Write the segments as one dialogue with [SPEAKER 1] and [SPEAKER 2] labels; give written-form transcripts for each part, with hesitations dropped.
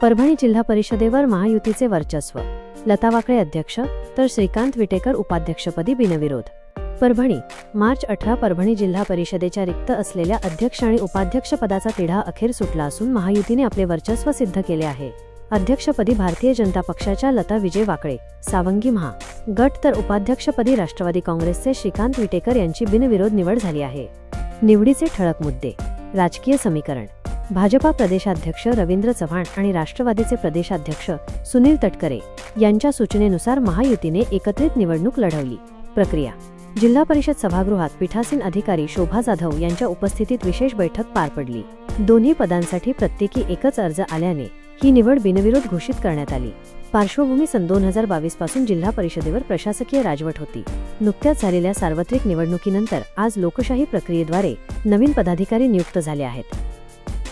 [SPEAKER 1] परभणी जिल्हा परिषदेवर महायुतीचे वर्चस्व, लता वाकळे अध्यक्ष तर श्रीकांत विटेकर उपाध्यक्षपदी बिनविरोध. परभणी, मार्च 18. परभणी जिल्हा परिषदेच्या रिक्त असलेल्या अध्यक्ष आणि उपाध्यक्ष पदाचा तिढा अखेर सुटला असून महायुतीने आपले वर्चस्व सिद्ध केले आहे. अध्यक्षपदी भारतीय जनता पक्षाच्या लता विजय वाकळे, सावंगी महा गट तर उपाध्यक्षपदी राष्ट्रवादी काँग्रेसचे श्रीकांत विटेकर यांची बिनविरोध निवड झाली आहे. निवडीचे ठळक मुद्दे. राजकीय समीकरण. भाजपा प्रदेशाध्यक्ष रवींद्र चव्हाण आणि राष्ट्रवादीचे प्रदेशाध्यक्ष सुनील तटकरे यांच्या सूचनेनुसार महायुतीने एकत्रित निवडणूक लढवली. प्रक्रिया. जिल्हा परिषद सभागृहात पीठासीन अधिकारी शोभा जाधव यांच्या उपस्थितीत विशेष बैठक पार पडली. दोन्ही पदांसाठी प्रत्येकी एकच अर्ज आल्याने ही निवड बिनविरोध घोषित करण्यात आली. पार्श्वभूमी सन 2022 पासून जिल्हा परिषदेवर प्रशासकीय राजवट होती. नुकत्याच झालेल्या सार्वत्रिक निवडणुकीनंतर आज लोकशाही प्रक्रियेद्वारे नवीन पदाधिकारी नियुक्त झाले आहेत.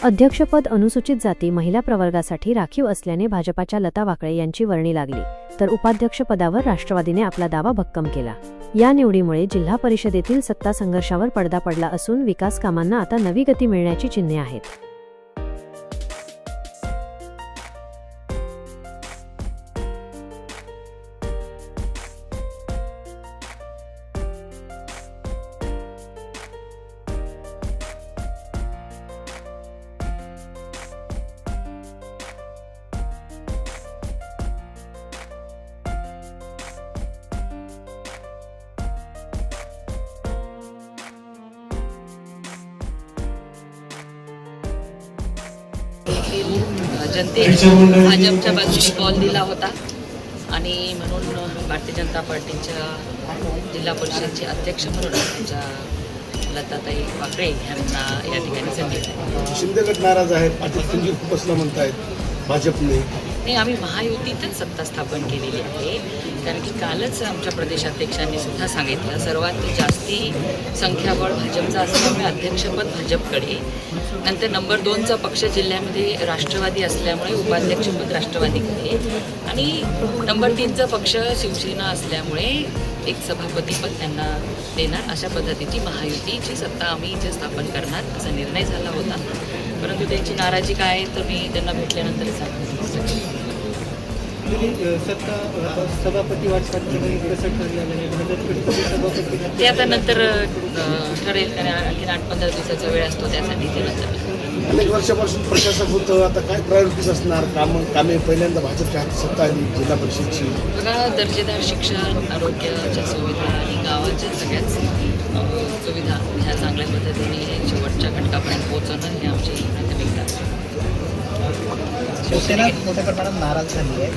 [SPEAKER 1] अध्यक्षपद अनुसूचित जाती महिला प्रवर्गासाठी राखीव असल्याने भाजपाच्या लता वाकळे यांची वर्णी लागली, तर उपाध्यक्षपदावर राष्ट्रवादीने आपला दावा भक्कम केला. या निवडीमुळे जिल्हा परिषदेतील सत्ता संघर्षावर पडदा पडला असून विकास कामांना आता नवी गती मिळण्याची चिन्हे आहेत.
[SPEAKER 2] जनतेने भाजपच्या बाजूने कॉल दिला होता आणि म्हणून भारतीय जनता पार्टीच्या जिल्हा परिषदेचे अध्यक्ष म्हणून आमच्या लताताई वाकळे यांना या ठिकाणी संधी.
[SPEAKER 3] शिंदे गट नाराज आहेत, पाटील संजीव खुपसला म्हणतायत भाजपने.
[SPEAKER 2] नाही, आम्ही महायुतीतच सत्ता स्थापन केलेली आहे. कारण की कालच आमच्या प्रदेशाध्यक्षांनी सुद्धा सांगितलं, सर्वात जास्ती संख्याबळ भाजपचा असल्यामुळे अध्यक्षपद भाजपकडे, नंतर नंबर 2चा पक्ष जिल्ह्यामध्ये राष्ट्रवादी असल्यामुळे उपाध्यक्षपद राष्ट्रवादीकडे आणि नंबर 3चा पक्ष शिवसेना असल्यामुळे एक सभापतीपद त्यांना देणार. अशा पद्धतीची महायुतीची सत्ता आम्ही इथे स्थापन करणार असा निर्णय झाला होता. परंतु त्यांची नाराजी काय आहे तर मी त्यांना भेटल्यानंतर सांगितलं. ते आता नंतर ठरेल, कारण आणखी 8-15 दिवसाचा वेळ असतो त्यासाठी. ते नंतर
[SPEAKER 3] अनेक वर्षापासून प्रशासक होतं, आता काय प्रायोरिटीज असणार? कामे पहिल्यांदा भाजपच्या हाती सत्ता आली जिल्हा परिषदची.
[SPEAKER 2] बघा, दर्जेदार शिक्षण, आरोग्याच्या सुविधा आणि गावाच्या सगळ्याच सुविधा ह्या चांगल्या पद्धतीने शेवटच्या घटकापर्यंत पोहोचवणं हे आमची प्राथमिकता आहे.
[SPEAKER 4] शिवसेना मोठ्या प्रमाणात नाराज झाली आहे.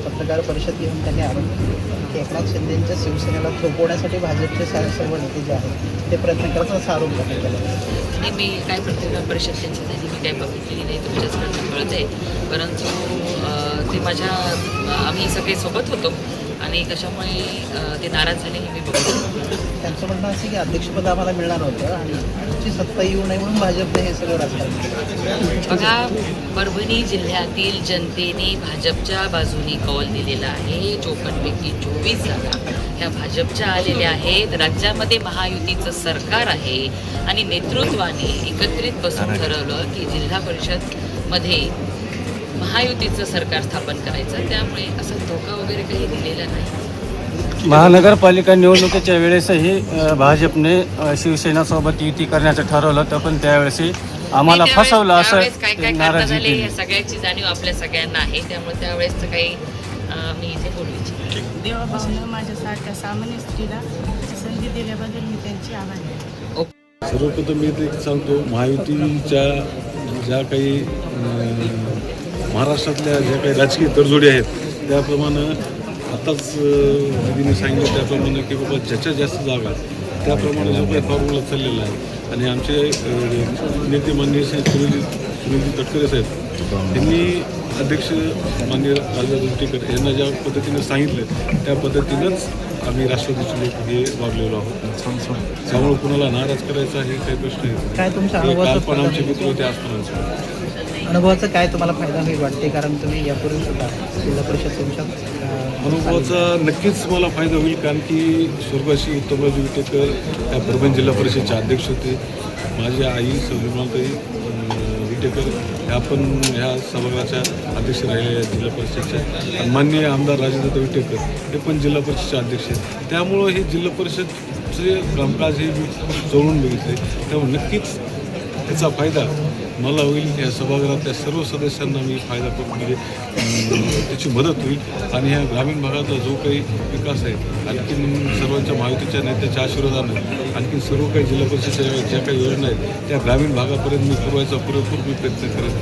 [SPEAKER 4] पत्रकार परिषद घेऊन त्यांनी आरोप केले की एकनाथ शिंदेंच्या शिवसेनेला थोपवण्यासाठी भाजपचे सर्व नेते जे आहेत ते प्रयत्न करतात असा आरोप करण्यात आला.
[SPEAKER 2] आणि मी काय पत्रकार परिषद त्यांची झाली मी काही बघितलेली नाही, तुमच्याचकडनं कळत आहे. परंतु ते आम्ही सगळे सोबत होतो आणि कशामुळे ते नाराज झाले हे मी बघतो.
[SPEAKER 4] त्यांचं म्हणणं असं की अध्यक्षपद आम्हाला मिळणार होतं आणि आमची सत्ता येऊ नये म्हणून भाजपने हे सगळं राजकारण केलं.
[SPEAKER 2] बघा, परभणी जिल्ह्यातील जनतेने भाजपच्या बाजूने कौल दिलेला आहे. 54पैकी 24 जागा ह्या भाजपच्या आलेल्या आहेत. राज्यामध्ये महायुतीचं सरकार आहे आणि नेतृत्वाने एकत्रित बसून ठरवलं की जिल्हा परिषदमध्ये महायुतीचं सरकार स्थापन करायचं. त्यामुळे असा धोका वगैरे काही दिलेला नाही.
[SPEAKER 5] महानगरपालिका निवडणुकीच्या वेळेसही भाजपने शिवसेनासोबत युती करण्याचं ठरवलं होतं, पण त्यावेळेसही आम्हाला फसवलं असं
[SPEAKER 2] काय काय कारण झाले या सगळ्याची जाणीव आपल्या सगळ्यांना आहे. त्यामुळे त्यावेळेस काही मी इथे बोलू इच्छिते.
[SPEAKER 6] देवापासून माझ्यासारख्या सामान्य स्त्रीला संधी दिल्याबद्दल मी त्यांची आभारी आहे.
[SPEAKER 7] सर्वप्रथम मी ते सांगतो, महायुतीच्या ज्या काही महाराष्ट्रातल्या ज्या काही राजकीय तडजोडी आहेत त्याप्रमाणे आताच दिदीने सांगितलं त्याप्रमाणे की बाबा ज्याच्या जास्त जागा त्याप्रमाणे जो काही फॉर्म्युला चाललेला आहे आणि आमचे नेते माननीय सुनील तटकरे साहेब त्यांनी अध्यक्ष माननीय राजा विटेकर यांना ज्या पद्धतीने सांगितलं त्या पद्धतीनंच आम्ही राष्ट्रवादीचे लोक हे वागलेलो आहोत. त्यामुळे कुणाला नाराज करायचा हे काही प्रश्न आहे. काल पण आमचे मित्र होते, आज पण आमचे.
[SPEAKER 4] अनुभवाचा काय तुम्हाला फायदा होईल वाटते? कारण तुम्ही यापूर्वी सुद्धा जिल्हा परिषद
[SPEAKER 7] अनुभवाचा नक्कीच मला फायदा होईल, कारण की स्वर्गवासी उत्तमराज विटेकर या परभणी जिल्हा परिषदचे अध्यक्ष होते. माझी आई सौ विटेकर आपण ह्या सभागृहाच्या अध्यक्ष राहिलेल्या जिल्हा परिषदच्या आणि माननीय आमदार राजेंद्र विटेकर हे पण जिल्हा परिषदचे अध्यक्ष आहेत. त्यामुळं हे जिल्हा परिषदचे कामकाज हे मी जवळून बघितले. त्यामुळे नक्कीच त्याचा फायदा मला होईल. या सभागृहातल्या सर्व सदस्यांना मी फायदा करून म्हणजे त्याची मदत होईल आणि ह्या ग्रामीण भागातला जो काही विकास आहे आणखीन सर्वांच्या महायुतीच्या नेत्याच्या आशीर्वादानं आणखीन सर्व काही जिल्हा परिषदेच्या ज्या काही योजना आहेत त्या ग्रामीण भागापर्यंत मी पुरवायचा पुरेपूर मी प्रयत्न करेन.